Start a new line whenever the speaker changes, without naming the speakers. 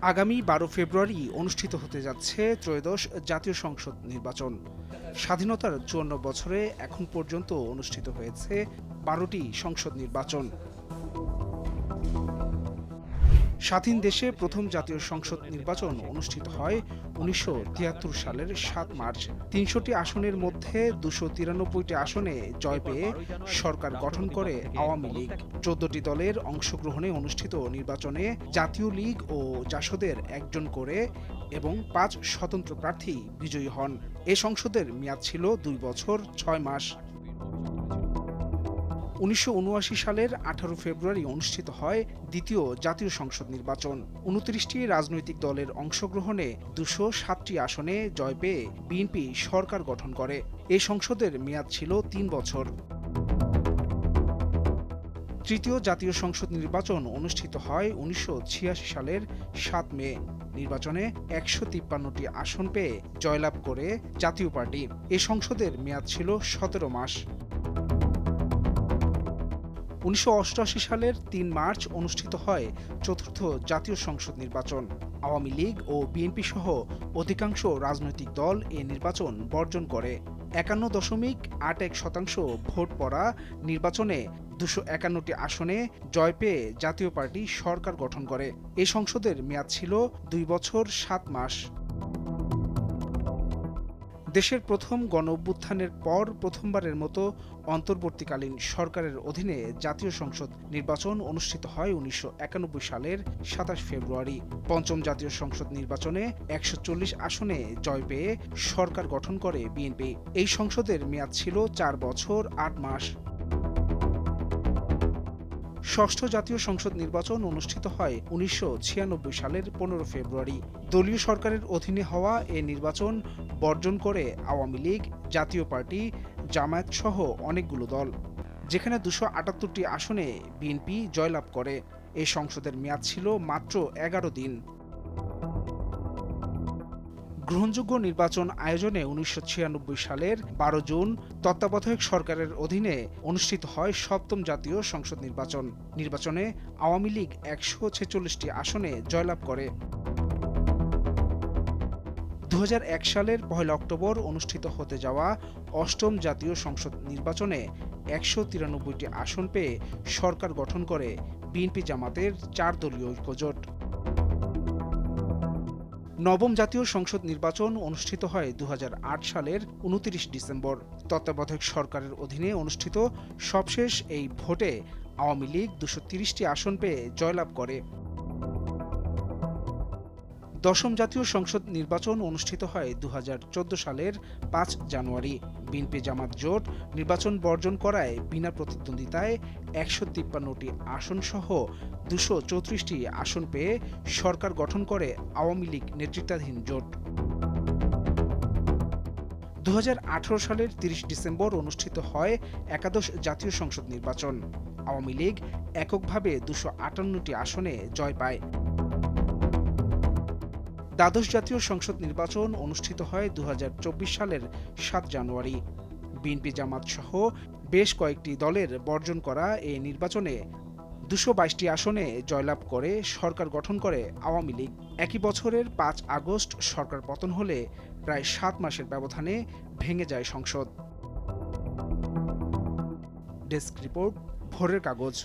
আগামী ১২ ফেব্রুয়ারি অনুষ্ঠিত হতে যাচ্ছে ত্রয়োদশ জাতীয় সংসদ নির্বাচন। স্বাধীনতার ৫৪ বছরে এখন পর্যন্ত অনুষ্ঠিত হয়েছে ১২টি সংসদ নির্বাচন। স্বাধীন দেশে প্রথম জাতীয় সংসদ নির্বাচন অনুষ্ঠিত হয় ১৯৭৩ সালের ৭ মার্চ। ৩০০টি আসনের মধ্যে ২৯৩টি আসনে জয় পেয়ে সরকার গঠন করে আওয়ামী লীগ। ১৪টি দলের অংশগ্রহণে অনুষ্ঠিত নির্বাচনে জাতীয় লীগ ও জাসদের একজন করে এবং ৫ স্বতন্ত্র প্রার্থী বিজয়ী হন। এ সংসদের মেয়াদ ছিল ২ বছর ৬ মাস। ১৯৭৯ সালের ১৮ ফেব্রুয়ারি অনুষ্ঠিত হয় দ্বিতীয় জাতীয় সংসদ নির্বাচন। ২৯টি রাজনৈতিক দলের অংশগ্রহণে ২০৭টি আসনে জয় পেয়ে বিএনপি সরকার গঠন করে। এই সংসদের মেয়াদ ছিল ৩ বছর। তৃতীয় জাতীয় সংসদ নির্বাচন অনুষ্ঠিত হয় ১৯৮৬ সালের ৭ মে। নির্বাচনে ১৫৩টি আসন পেয়ে জয়লাভ করে জাতীয় পার্টি। এ সংসদের মেয়াদ ছিল ১৭ মাস। ১৯৮৮ সালের ৩ মার্চ অনুষ্ঠিত হয় চতুর্থ জাতীয় সংসদ নির্বাচন। আওয়ামী লীগ ও বিএনপি সহ অধিকাংশ রাজনৈতিক দল এ নির্বাচন বর্জন করে। ৫১.৮১% ভোট পড়া নির্বাচনে ২৫১টি আসনে জয় পেয়ে জাতীয় পার্টি সরকার গঠন করে। এ সংসদের মেয়াদ ছিল ২ বছর ৭ মাস। দেশের প্রথম গণঅভ্যুত্থানের পর প্রথমবারের মতো অন্তর্বর্তীকালীন সরকারের অধীনে জাতীয় সংসদ নির্বাচন অনুষ্ঠিত হয় ১৯৯১ সালের ২৭ ফেব্রুয়ারি। পঞ্চম জাতীয় সংসদ নির্বাচনে ১৪০ আসনে জয় পেয়ে সরকার গঠন করে বিএনপি। এই সংসদের মেয়াদ ছিল ৪ বছর ৮ মাস। ষষ্ঠ জাতীয় সংসদ নির্বাচন অনুষ্ঠিত হয় ১৯৯৬ সালের ১৫ ফেব্রুয়ারি। দলীয় সরকারের অধীনে হওয়া এ নির্বাচন বর্জন করে আওয়ামী লীগ, জাতীয় পার্টি, জামায়াত সহ অনেকগুলো দল, যেখানে ২৭৮টি আসনে বিএনপি জয়লাভ করে। এ সংসদের মেয়াদ ছিল মাত্র ১১ দিন। গ্রহণযোগ্য নির্বাচন আয়োজনে ১৯৯৬ সালের ১২ জুন তত্ত্বাবধায়ক সরকারের অধীনে অনুষ্ঠিত হয় সপ্তম জাতীয় সংসদ নির্বাচন। নির্বাচনে আওয়ামী লীগ ১৪৬টি আসনে জয়লাভ করে। ২০০১ সালের ১ অক্টোবর অনুষ্ঠিত হতে যাওয়া অষ্টম জাতীয় সংসদ নির্বাচনে ১৯৩টি আসন পেয়ে সরকার গঠন করে বিএনপি জামাতের ৪ দলীয় ঐক্যজোট। নবম জাতীয় সংসদ নির্বাচন অনুষ্ঠিত হয় ২০০৮ সালের ২৯ ডিসেম্বর। তত্ত্বাবধায়ক সরকারের অধীনে অনুষ্ঠিত সবশেষ এই ভোটে আওয়ামী লীগ ২৩০টি আসন পেয়ে জয়লাভ করে। দশম জাতীয় সংসদ নির্বাচন অনুষ্ঠিত হয় ২০১৪ সালের ৫ জানুয়ারি। বিএনপি জামাত জোট নির্বাচন বর্জন করায় বিনা প্রতিদ্বন্দ্বিতায় ১৫৩টি আসনসহ ২৩৪টি আসন পেয়ে সরকার গঠন করে আওয়ামী লীগ নেতৃত্বাধীন জোট। ২০১৮ সালের ৩০ ডিসেম্বর অনুষ্ঠিত হয় একাদশ জাতীয় সংসদ নির্বাচন। আওয়ামী লীগ এককভাবে ২৫৮টি আসনে জয় পায়। দ্বাদশ জাতীয় সংসদ নির্বাচন অনুষ্ঠিত হয় ২০২৪ সালের ৭ জানুয়ারি। বিএনপি জামাত সহ বেশ কয়েকটি দলের বর্জন করা এ নির্বাচনে ২২২টি আসনে জয়লাভ করে সরকার গঠন করে আওয়ামী লীগ। একই বছরের ৫ আগস্ট সরকার পতন হলে প্রায় ৭ মাসের ব্যবধানে ভেঙে যায় সংসদ। ডেস্ক রিপোর্ট, ভোরের কাগজ।